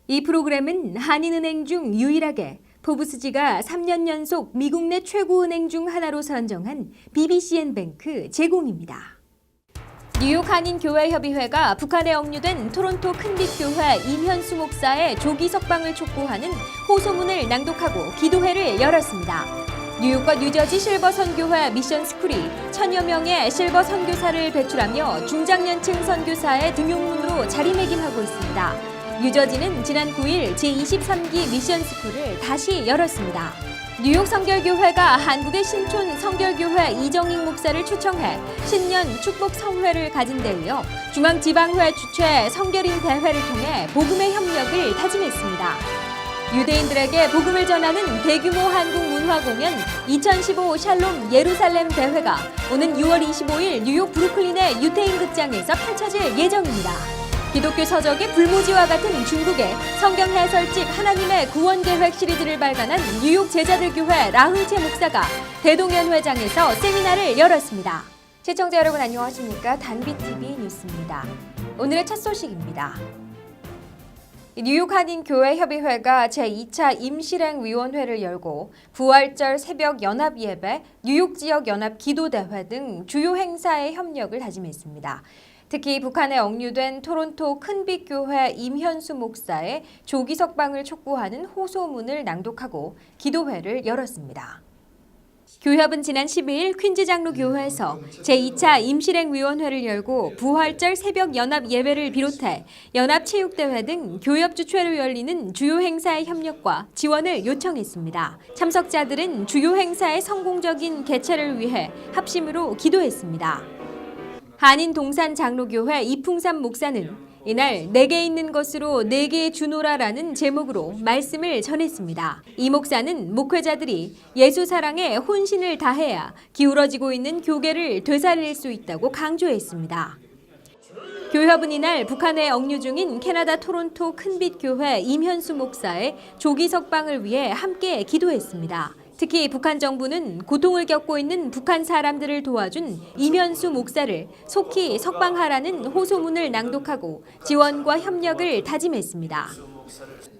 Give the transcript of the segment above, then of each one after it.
이 프로그램은 한인은행 중 유일하게 포브스지가 3년 연속 미국 내 최고 은행 중 하나로 선정한 BBCN뱅크 제공입니다. 뉴욕 한인교회협의회가 북한에 억류된 토론토 큰빛교회 임현수 목사의 조기 석방을 촉구하는 호소문을 낭독하고 기도회를 열었습니다. 뉴욕과 뉴저지 실버 선교회 미션 스쿨이 1000여 명의 실버 선교사를 배출하며 중장년층 선교사의 등용문으로 자리매김하고 있습니다. 뉴저지는 지난 9일 제23기 미션 스쿨을 다시 열었습니다. 뉴욕 성결교회가 한국의 신촌 성결교회 이정익 목사를 초청해 신년 축복 성회를 가진 데 이어 중앙지방회 주최 성결인 대회를 통해 복음의 협력을 다짐했습니다. 유대인들에게 복음을 전하는 대규모 한국 문화 공연 2015 샬롬 예루살렘 대회가 오는 6월 25일 뉴욕 브루클린의 유태인 극장에서 펼쳐질 예정입니다. 기독교 서적의 불모지와 같은 중국의 성경 해설집 하나님의 구원 계획 시리즈를 발간한 뉴욕 제자들 교회 라흘체 목사가 대동연회장에서 세미나를 열었습니다. 시청자 여러분 안녕하십니까? 단비TV 뉴스입니다. 오늘의 첫 소식입니다. 뉴욕 한인교회협의회가 제2차 임실행위원회를 열고 부활절 새벽 연합예배, 뉴욕 지역 연합 기도대회 등 주요 행사에 협력을 다짐했습니다. 특히 북한에 억류된 토론토 큰빛교회 임현수 목사의 조기 석방을 촉구하는 호소문을 낭독하고 기도회를 열었습니다. 교협은 지난 12일 퀸즈 장로 교회에서 제2차 임실행위원회를 열고 부활절 새벽 연합 예배를 비롯해 연합체육대회 등 교협 주최로 열리는 주요 행사의 협력과 지원을 요청했습니다. 참석자들은 주요 행사의 성공적인 개최를 위해 합심으로 기도했습니다. 한인동산장로교회 이풍삼 목사는 이날 내게 있는 것으로 내게 주노라라는 제목으로 말씀을 전했습니다. 이 목사는 목회자들이 예수 사랑에 혼신을 다해야 기울어지고 있는 교계를 되살릴 수 있다고 강조했습니다. 교협은 이날 북한에 억류 중인 캐나다 토론토 큰빛교회 임현수 목사의 조기 석방을 위해 함께 기도했습니다. 특히 북한 정부는 고통을 겪고 있는 북한 사람들을 도와준 임현수 목사를 속히 석방하라는 호소문을 낭독하고 지원과 협력을 다짐했습니다.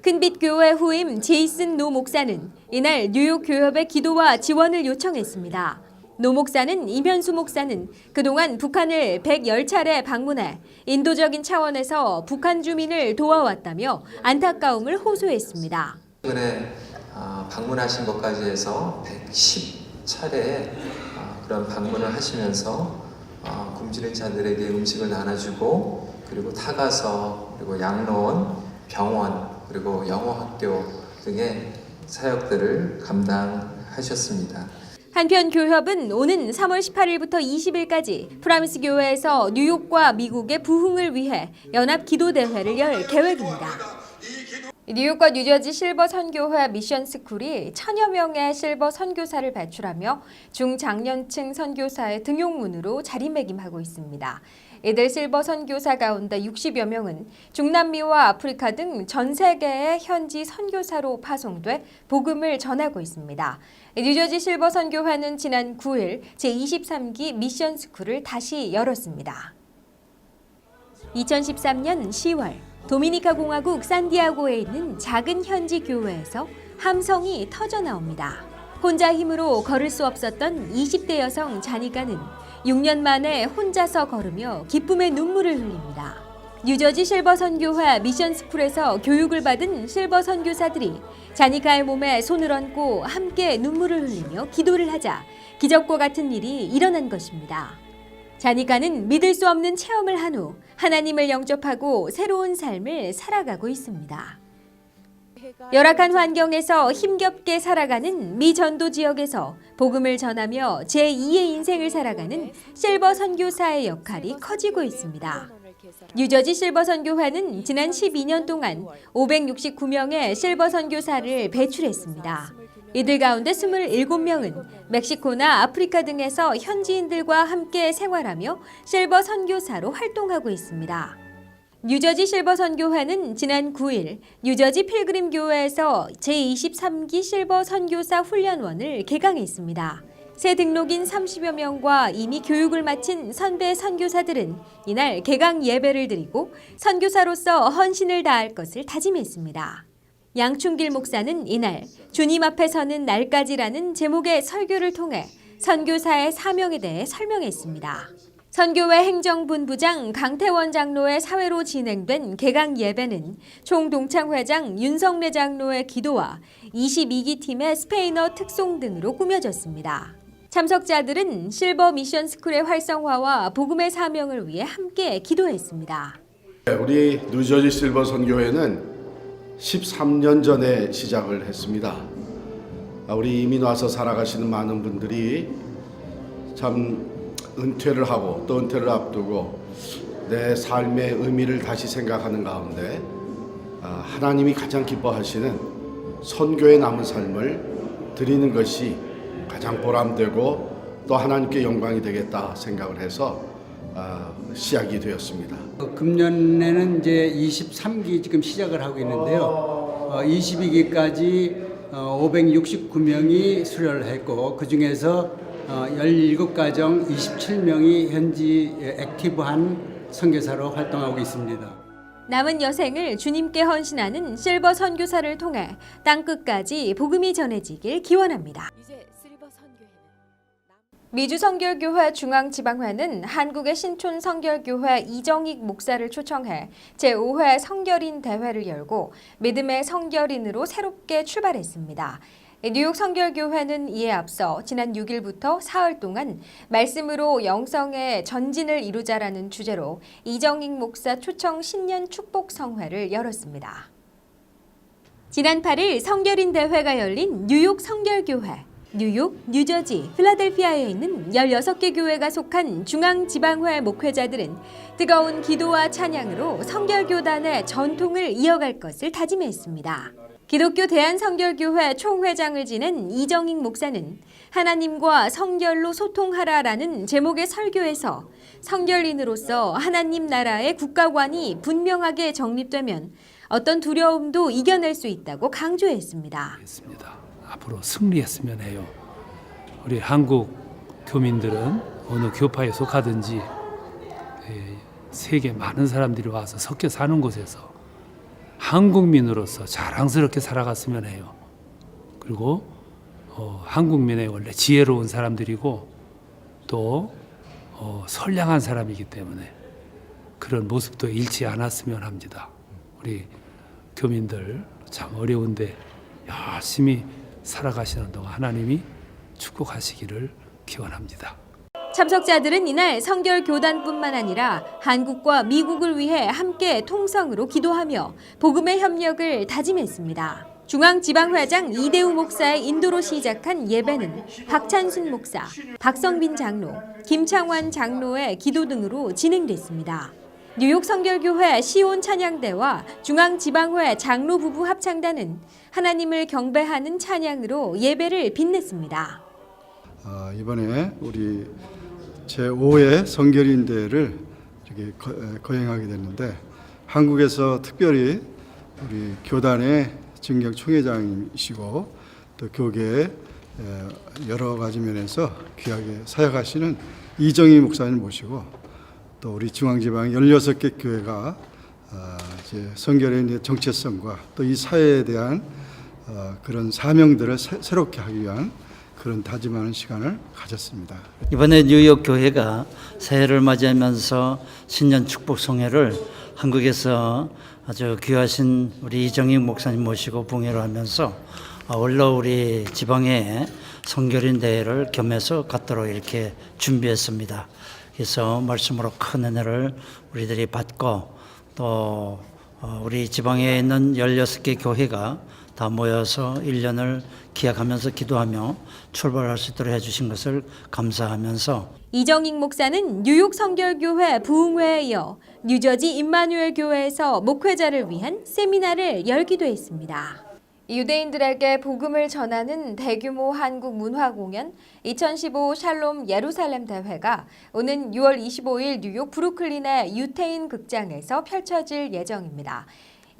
큰빛교회 후임 제이슨 노 목사는 이날 뉴욕 교협의 기도와 지원을 요청했습니다. 노 목사는 임현수 목사는 그동안 북한을 110차례 방문해 인도적인 차원에서 북한 주민을 도와왔다며 안타까움을 호소했습니다. 방문하신 것까지 해서 110차례 그런 방문을 하시면서 굶주린 자들에게 음식을 나눠주고 그리고 타가서 그리고 양로원, 병원 그리고 영어학교 등의 사역들을 감당하셨습니다. 한편 교협은 오는 3월 18일부터 20일까지 프라미스 교회에서 뉴욕과 미국의 부흥을 위해 연합 기도대회를 열 계획입니다. 뉴욕과 뉴저지 실버 선교회 미션 스쿨이 1000여 명의 실버 선교사를 배출하며 중장년층 선교사의 등용문으로 자리매김하고 있습니다. 이들 실버 선교사 가운데 60여 명은 중남미와 아프리카 등 전 세계의 현지 선교사로 파송돼 복음을 전하고 있습니다. 뉴저지 실버 선교회는 지난 9일 제23기 미션 스쿨을 다시 열었습니다. 2013년 10월 도미니카 공화국 산디아고에 있는 작은 현지 교회에서 함성이 터져 나옵니다. 혼자 힘으로 걸을 수 없었던 20대 여성 자니카는 6년 만에 혼자서 걸으며 기쁨의 눈물을 흘립니다. 뉴저지 실버 선교회 미션 스쿨에서 교육을 받은 실버 선교사들이 자니카의 몸에 손을 얹고 함께 눈물을 흘리며 기도를 하자 기적과 같은 일이 일어난 것입니다. 자니카는 믿을 수 없는 체험을 한 후 하나님을 영접하고 새로운 삶을 살아가고 있습니다. 열악한 환경에서 힘겹게 살아가는 미 전도 지역에서 복음을 전하며 제2의 인생을 살아가는 실버 선교사의 역할이 커지고 있습니다. 뉴저지 실버 선교회는 지난 12년 동안 569명의 실버 선교사를 배출했습니다. 이들 가운데 27명은 멕시코나 아프리카 등에서 현지인들과 함께 생활하며 실버 선교사로 활동하고 있습니다. 뉴저지 실버 선교회는 지난 9일 뉴저지 필그림 교회에서 제23기 실버 선교사 훈련원을 개강했습니다. 새 등록인 30여 명과 이미 교육을 마친 선배 선교사들은 이날 개강 예배를 드리고 선교사로서 헌신을 다할 것을 다짐했습니다. 양충길 목사는 이날 주님 앞에 서는 날까지라는 제목의 설교를 통해 선교사의 사명에 대해 설명했습니다. 선교회 행정본부장 강태원 장로의 사회로 진행된 개강 예배는 총동창회장 윤성래 장로의 기도와 22기 팀의 스페인어 특송 등으로 꾸며졌습니다. 참석자들은 실버 미션 스쿨의 활성화와 복음의 사명을 위해 함께 기도했습니다. 우리 뉴저지 실버 선교회는 13년 전에 시작을 했습니다. 우리 이민 와서 살아가시는 많은 분들이 참 은퇴를 하고 또 은퇴를 앞두고 내 삶의 의미를 다시 생각하는 가운데 하나님이 가장 기뻐하시는 선교에 남은 삶을 드리는 것이 가장 보람되고 또 하나님께 영광이 되겠다 생각을 해서 시작이 되었습니다. 금년에는 이제 23기 지금 시작을 하고 있는데요. 22기까지 569명이 수료를 했고 그 중에서 17가정 27명이 현지 액티브한 선교사로 활동하고 있습니다. 남은 여생을 주님께 헌신하는 실버 선교사를 통해 땅끝까지 복음이 전해지길 기원합니다. 미주성결교회 중앙지방회는 한국의 신촌 성결교회 이정익 목사를 초청해 제5회 성결인 대회를 열고 믿음의 성결인으로 새롭게 출발했습니다. 뉴욕 성결교회는 이에 앞서 지난 6일부터 사흘 동안 말씀으로 영성의 전진을 이루자라는 주제로 이정익 목사 초청 신년 축복 성회를 열었습니다. 지난 8일 성결인 대회가 열린 뉴욕 성결교회. 뉴욕, 뉴저지, 필라델피아에 있는 16개 교회가 속한 중앙지방회 목회자들은 뜨거운 기도와 찬양으로 성결교단의 전통을 이어갈 것을 다짐했습니다. 기독교 대한성결교회 총회장을 지낸 이정익 목사는 하나님과 성결로 소통하라라는 제목의 설교에서 성결인으로서 하나님 나라의 국가관이 분명하게 정립되면 어떤 두려움도 이겨낼 수 있다고 강조했습니다. 앞으로 승리했으면 해요. 우리 한국 교민들은 어느 교파에 속하든지 세계 많은 사람들이 와서 섞여 사는 곳에서 한국민으로서 자랑스럽게 살아갔으면 해요. 그리고 한국민의 원래 지혜로운 사람들이고 또 선량한 사람이기 때문에 그런 모습도 잃지 않았으면 합니다. 우리 교민들 참 어려운데 열심히 살아가시는 동안 하나님이 축복하시기를 기원합니다. 참석자들은 이날 성결교단뿐만 아니라 한국과 미국을 위해 함께 통성으로 기도하며 복음의 협력을 다짐했습니다. 중앙지방회장 이대우 목사의 인도로 시작한 예배는 박찬순 목사, 박성빈 장로, 김창환 장로의 기도 등으로 진행됐습니다. 뉴욕 성결교회 시온 찬양대와 중앙지방회 장로 부부 합창단은 하나님을 경배하는 찬양으로 예배를 빛냈습니다. 이번에 우리 제5회 성결인 대회를 이렇게 거행하게 됐는데 한국에서 특별히 우리 교단의 증경 총회장이시고 또 교계의 여러 가지 면에서 귀하게 사역하시는 이정희 목사님 모시고 또 우리 중앙지방 16개 교회가 이제 성결의 정체성과 또 이 사회에 대한 그런 사명들을 새롭게 하기 위한 그런 다짐하는 시간을 가졌습니다. 이번에 뉴욕 교회가 새해를 맞이하면서 신년 축복 성회를 한국에서 아주 귀하신 우리 이정익 목사님 모시고 봉회를 하면서 원로 우리 지방에 성결인 대회를 겸해서 갖도록 이렇게 준비했습니다. 그래서 말씀으로 큰 은혜를 우리들이 받고 또 우리 지방에 있는 16개 교회가 다 모여서 1년을 기약하면서 기도하며 출발할 수 있도록 해주신 것을 감사하면서 이정익 목사는 뉴욕 성결교회 부흥회에 이어 뉴저지 임마누엘 교회에서 목회자를 위한 세미나를 열기도 했습니다. 유대인들에게 복음을 전하는 대규모 한국 문화 공연 2015 샬롬 예루살렘 대회가 오는 6월 25일 뉴욕 브루클린의 유태인 극장에서 펼쳐질 예정입니다.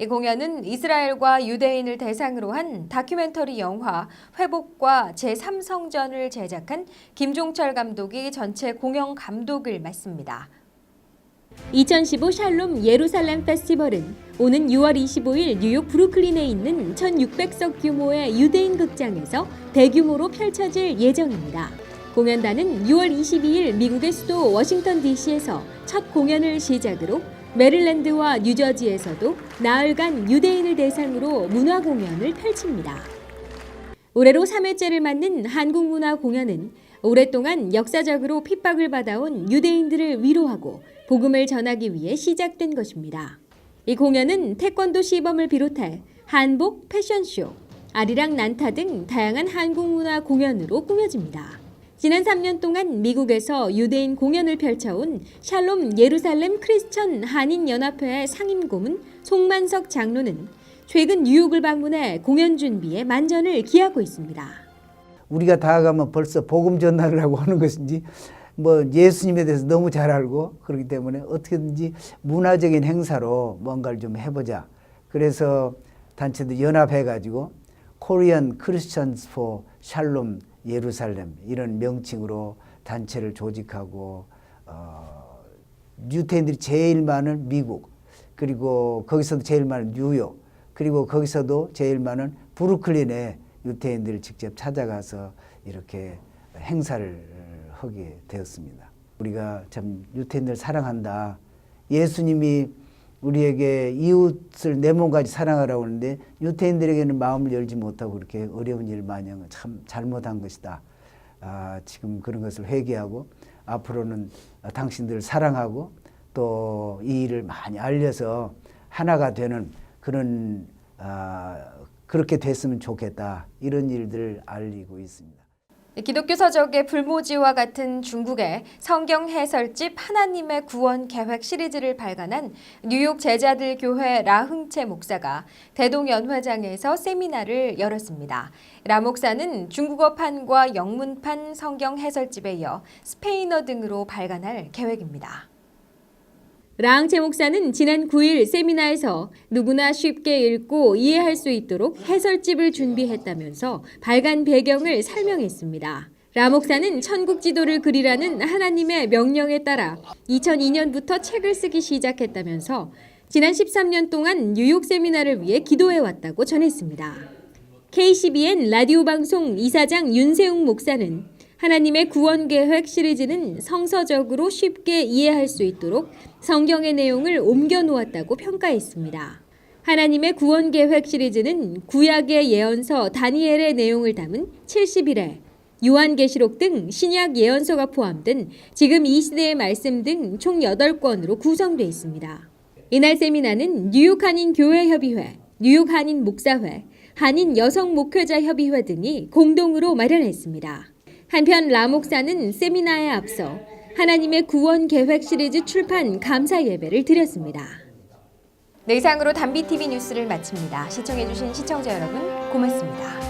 이 공연은 이스라엘과 유대인을 대상으로 한 다큐멘터리 영화 회복과 제3성전을 제작한 김종철 감독이 전체 공연 감독을 맡습니다. 2015 샬롬 예루살렘 페스티벌은 오는 6월 25일 뉴욕 브루클린에 있는 1,600석 규모의 유대인 극장에서 대규모로 펼쳐질 예정입니다. 공연단은 6월 22일 미국의 수도 워싱턴 DC에서 첫 공연을 시작으로 메릴랜드와 뉴저지에서도 나흘간 유대인을 대상으로 문화 공연을 펼칩니다. 올해로 3회째를 맞는 한국문화공연은 오랫동안 역사적으로 핍박을 받아온 유대인들을 위로하고 복음을 전하기 위해 시작된 것입니다. 이 공연은 태권도 시범을 비롯해 한복, 패션쇼, 아리랑 난타 등 다양한 한국 문화 공연으로 꾸며집니다. 지난 3년 동안 미국에서 유대인 공연을 펼쳐온 샬롬 예루살렘 크리스천 한인연합회의 상임고문 송만석 장로는 최근 뉴욕을 방문해 공연 준비에 만전을 기하고 있습니다. 우리가 다가가면 벌써 복음 전달을 하고 하는 것인지 예수님에 대해서 너무 잘 알고 그렇기 때문에 어떻게든지 문화적인 행사로 뭔가를 좀 해보자. 그래서 단체들 연합해가지고 Korean Christians for Shalom 예루살렘 이런 명칭으로 단체를 조직하고 유태인들이 제일 많은 미국 그리고 거기서도 제일 많은 뉴욕 그리고 거기서도 제일 많은 브루클린에 유태인들을 직접 찾아가서 이렇게 행사를 하게 되었습니다. 우리가 참 유태인들 사랑한다. 예수님이 우리에게 이웃을 내 몸까지 사랑하라고 하는데 유태인들에게는 마음을 열지 못하고 그렇게 어려운 일 많이 한 건 참 잘못한 것이다. 지금 그런 것을 회개하고 앞으로는 당신들을 사랑하고 또 이 일을 많이 알려서 하나가 되는 그런 그렇게 됐으면 좋겠다. 이런 일들을 알리고 있습니다. 기독교 서적의 불모지와 같은 중국의 성경 해설집 하나님의 구원 계획 시리즈를 발간한 뉴욕 제자들 교회 라흥채 목사가 대동연회장에서 세미나를 열었습니다. 라 목사는 중국어판과 영문판 성경 해설집에 이어 스페인어 등으로 발간할 계획입니다. 라흥채 목사는 지난 9일 세미나에서 누구나 쉽게 읽고 이해할 수 있도록 해설집을 준비했다면서 발간 배경을 설명했습니다. 라 목사는 천국 지도를 그리라는 하나님의 명령에 따라 2002년부터 책을 쓰기 시작했다면서 지난 13년 동안 뉴욕 세미나를 위해 기도해왔다고 전했습니다. KCBN 라디오 방송 이사장 윤세웅 목사는 하나님의 구원 계획 시리즈는 성서적으로 쉽게 이해할 수 있도록 성경의 내용을 옮겨 놓았다고 평가했습니다. 하나님의 구원 계획 시리즈는 구약의 예언서 다니엘의 내용을 담은 70일에 요한계시록 등 신약 예언서가 포함된 지금 이 시대의 말씀 등 총 8권으로 구성되어 있습니다. 이날 세미나는 뉴욕 한인 교회협의회, 뉴욕 한인 목사회, 한인 여성 목회자 협의회 등이 공동으로 마련했습니다. 한편 라 목사는 세미나에 앞서 하나님의 구원 계획 시리즈 출판 감사 예배를 드렸습니다. 네, 이상으로 단비TV 뉴스를 마칩니다. 시청해주신 시청자 여러분 고맙습니다.